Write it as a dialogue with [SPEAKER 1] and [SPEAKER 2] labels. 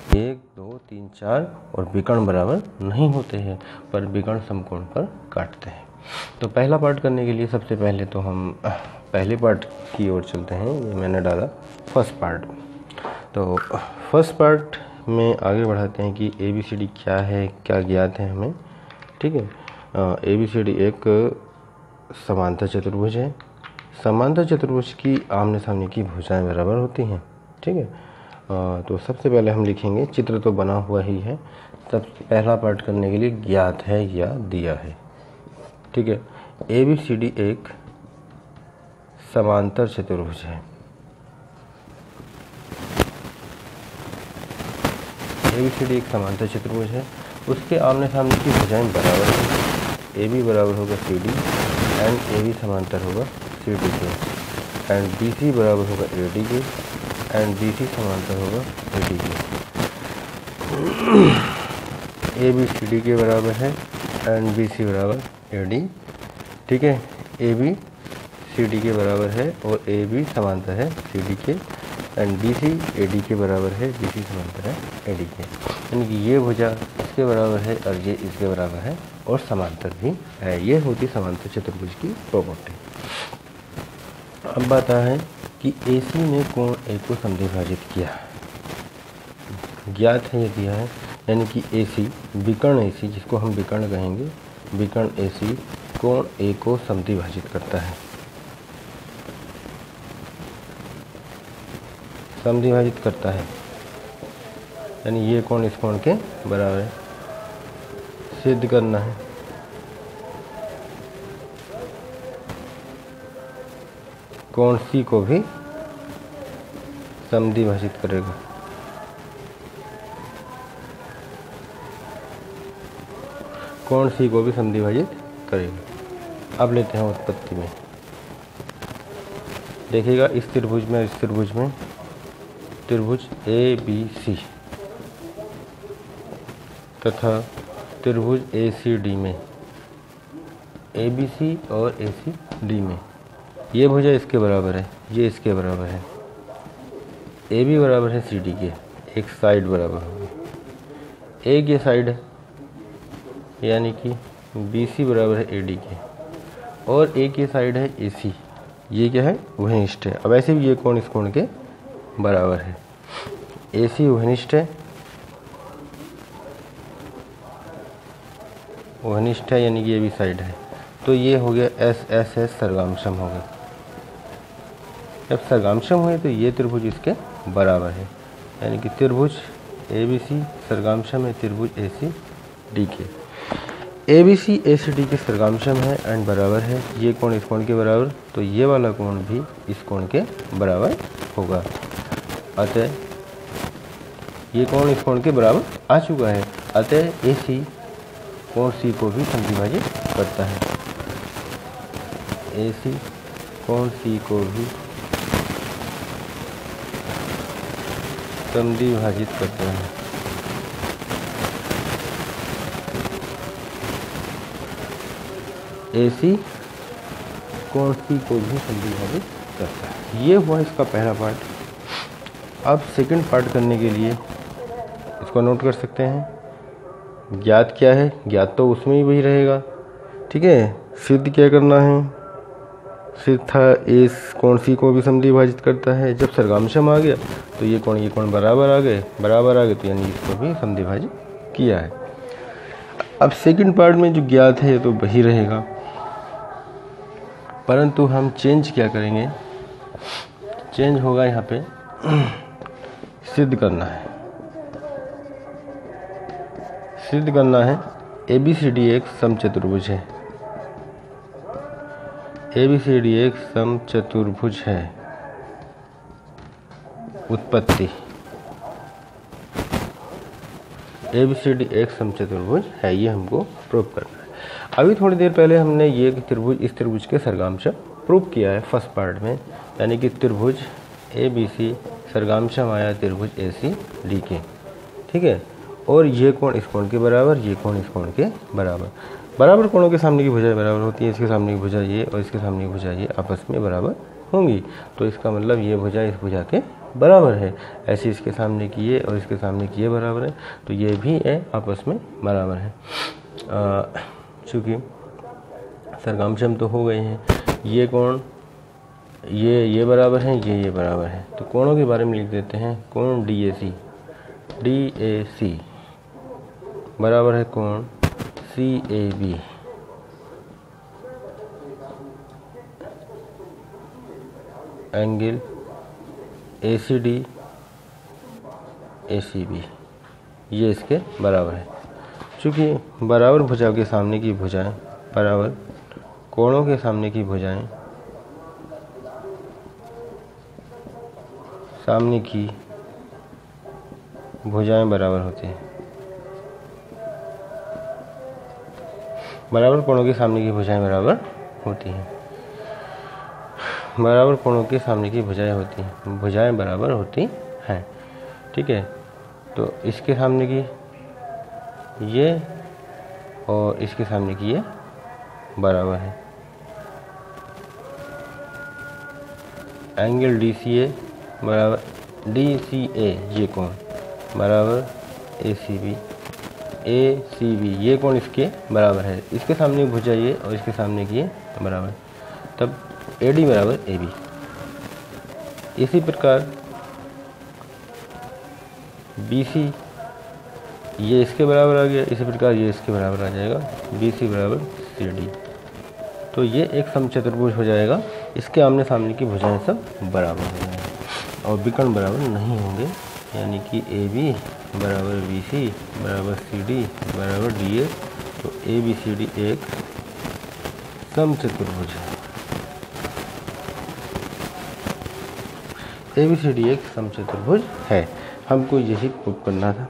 [SPEAKER 1] 1 2 3 4 और विकर्ण बराबर नहीं होते हैं, पर विकर्ण समकोण पर काटते हैं। तो पहला पार्ट करने के लिए सबसे पहले तो हम पहले पार्ट की ओर चलते हैं। ये मैंने डाला फर्स्ट पार्ट। तो फर्स्ट पार्ट में आगे बढ़ाते हैं कि ABCD क्या है, क्या ज्ञात है हमें। ठीक है, ABCD एक समांतर चतुर्भुज है। समांतर चतुर्भुज की आमने सामने की भुजाएं बराबर होती हैं। ठीक है, तो सबसे पहले हम लिखेंगे, चित्र तो बना हुआ ही है, सबसे पहला पार्ट करने के लिए ज्ञात है या दिया है। ठीक है, ABCD एक समांतर चतुर्भुज है। ABCD एक समांतर चतुर्भुज है, उसके आमने सामने की भुजाएं बराबर हैं। AB बराबर होगा CD एंड AB समांतर होगा CD के, एंड BC बराबर होगा AD के एंड BC समांतर होगा AD के। AB CD के बराबर है एंड BC बराबर AD। ठीक है, AB CD के बराबर है और AB समांतर है CD के, एंड BC AD के बराबर है, BC समांतर है AD के। यानी कि ये भुजा इसके बराबर है और ये इसके बराबर है और समांतर भी है। ये होती समांतर चतुर्भुज की प्रॉपर्टी। अब बात है कि AC ने कोण A को समद्विभाजित किया, ज्ञात है, ये दिया है। यानी कि AC विकर्ण AC, जिसको हम विकर्ण कहेंगे, विकर्ण AC कोण A को समद्विभाजित करता है। समद्विभाजित करता है यानी ये कोण इस कोण के बराबर है। सिद्ध करना है। कोण C को भी समद्विभाजित करेगा। कोण C को भी समद्विभाजित करेगा। अब लेते हैं उत्पत्ति में। देखिएगा, इस त्रिभुज में, इस त्रिभुज में, त्रिभुज ABC तथा त्रिभुज ACD में, ABC और ACD में ये भुजा इसके बराबर है, ये इसके बराबर है। AB बराबर है CD के, एक साइड बराबर होगी। एक ये साइड है, यानी कि BC बराबर है AD के, और एक ये साइड है AC, ये क्या है, उभयनिष्ठ है। अब ऐसे भी ये कोण इस कोण के बराबर है। AC उभयनिष्ठ है, उभयनिष्ठ है यानी कि ये भी साइड है। तो ये हो गया SSS सर्गांशम हो गया। जब सर्गांशम हुए तो ये त्रिभुज इसके बराबर है, यानी कि त्रिभुज ABC सर्गांशम है त्रिभुज ACD के। ABC ACD के सर्गांशम है एंड बराबर है। ये कोण इस कोण के बराबर, तो ये वाला कोण भी इस कोण के बराबर होगा। अतः ये कोण इस कोण के बराबर आ चुका है। अतः AC कोण C को भी समद्विभाजित करता है। AC कोण C को भी समद्विभाजित करता है। AC कोण C को भी समद्विभाजित करता है। ये हुआ इसका पहला पार्ट। अब सेकंड पार्ट करने के लिए इसको नोट कर सकते हैं। ज्ञात क्या है, ज्ञात तो उसमें ही वही रहेगा। ठीक है, सिद्ध क्या करना है, सिद्ध था इस कोण C को भी समद्विभाजित करता है। जब सर्गांशम आ गया तो ये कोण बराबर आ गए, तो यानी इसको भी समद्विभाजित किया है। अब सेकंड पार्ट में जो ज्ञात है तो वही रहेगा, परंतु हम चेंज क्या करेंगे, चेंज होगा यहाँ पे सिद्ध करना है। सिद्ध करना है ABCD एक समचतुर्भुज है। ABCD एक समचतुर्भुज है। उत्पत्ति, ABCD एक समचतुर्भुज है, ये हमको प्रूव करना है। अभी थोड़ी देर पहले हमने ये त्रिभुज, इस त्रिभुज के सर्गांशम प्रूव किया है फर्स्ट पार्ट में, यानी कि त्रिभुज ABC सर्गांशम आया त्रिभुज ACD के। ठीक है, और ये कोण इस कोण के बराबर, ये कोण इस कोण के बराबर। बराबर कोणों के सामने की भुजाएं बराबर होती है। इसके सामने की भुजा ये और इसके सामने की भुजा ये आपस में बराबर होंगी, तो इसका मतलब ये भुजा इस भुजा के बराबर है, ऐसे इसके सामने की ये और इसके सामने की ये बराबर है, तो ये भी आपस में बराबर है। चूँकि सरकामशम तो हो गए हैं, ये कोण ये बराबर है, ये बराबर है, तो कोणों के बारे में लिख देते हैं। कोण DAC बराबर है कोण CAB। एंगल ACD ACB ये इसके बराबर है। चूँकि बराबर भुजाओं के सामने की भुजाएं बराबर कोणों के सामने की भुजाएं बराबर होती हैं। बराबर कोणों के सामने की भुजाएं बराबर होती हैं। बराबर कोणों के सामने की भुजाएं बराबर होती हैं। ठीक है, तो इसके सामने की ये और इसके सामने की ये बराबर है। एंगल DCA बराबर DCA ये कोण बराबर ACB ये कोण इसके बराबर है। इसके सामने भुजा ये और इसके सामने की ये बराबर, तब AD बराबर AB। इसी प्रकार BC ये इसके बराबर आ गया, इसी प्रकार ये इसके बराबर आ जाएगा, BC बराबर CD। तो ये एक समचतुर्भुज हो जाएगा। इसके आमने सामने की भुजाएं सब बराबर हो जाएंगे और विकर्ण बराबर नहीं होंगे, यानी कि AB बराबर BC बराबर CD बराबर DA। तो ABCD एक समचतुर्भुज है। ABCD एक समचतुर्भुज है। हमको यही प्रूव करना था।